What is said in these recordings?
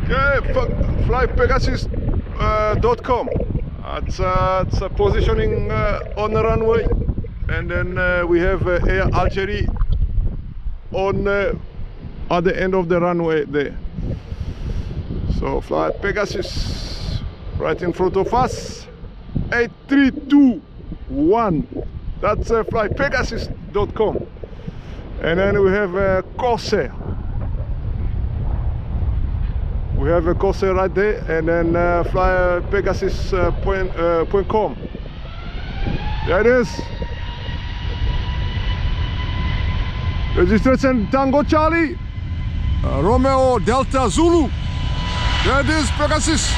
Okay, flypegasus.com. It's positioning on the runway, and then we have Air Algeria on at the end of the runway there. So fly Pegasus right in front of us. 8321. That's flypegasus.com. And then we have Corsair. We have a Corsair right there, and then flypegasus.com. There it is. Registration Tango Charlie, Romeo Delta Zulu. There it is, Pegasus.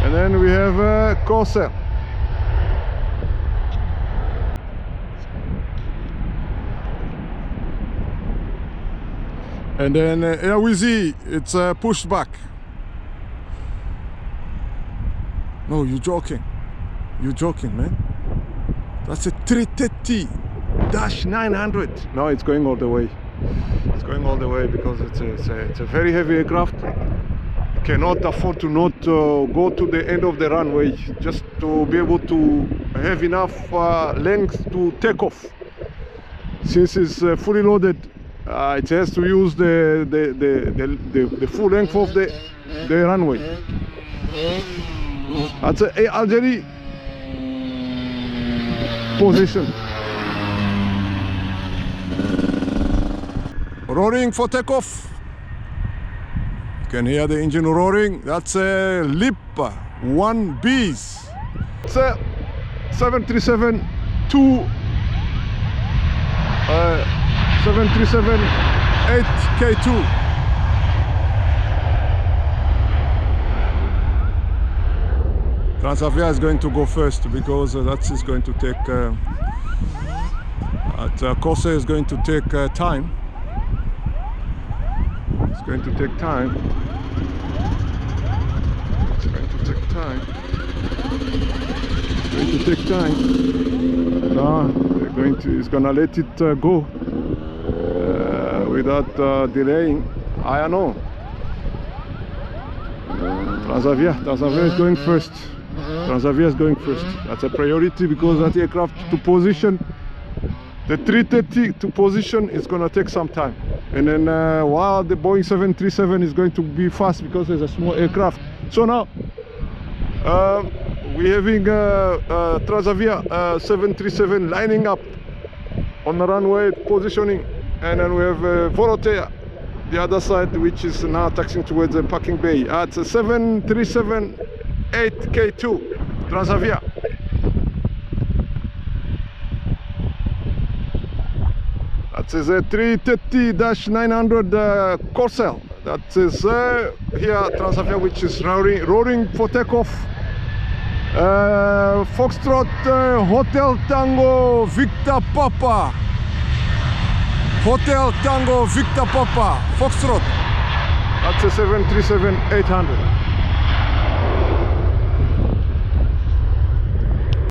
And then we have Corsair. And then here we see it's pushed back. No, you're joking. You're joking, man. That's a 330-900. No, it's going all the way. It's going all the way because it's a very heavy aircraft. You cannot afford to not go to the end of the runway just to be able to have enough length to take off. Since it's fully loaded, it has to use the full length of the runway. That's a Algeria position. Roaring for takeoff. You can hear the engine roaring. That's a LIP 1Bs. It's a 737-2 737-8K2. Transavia is going to go first because that is going to take Corsair is going to take time. It's going to take time. It's going to take time. It's going to take time. No, it's gonna let it go without delaying. I don't know. Transavia is going first. Transavia is going first. That's a priority because that aircraft to position, the 330 to position, is going to take some time. And then while the Boeing 737 is going to be fast because it's a small aircraft. So now we're having Transavia 737 lining up on the runway, positioning, and then we have Volotea the other side, which is now taxiing towards the parking bay. It's a 737-8K2 Transavia. That is a 330-900 Corsair. That is here Transavia, which is roaring for takeoff. Foxtrot Hotel Tango Victor Papa. Hotel Tango Victor Papa Foxtrot. That's a 737-800.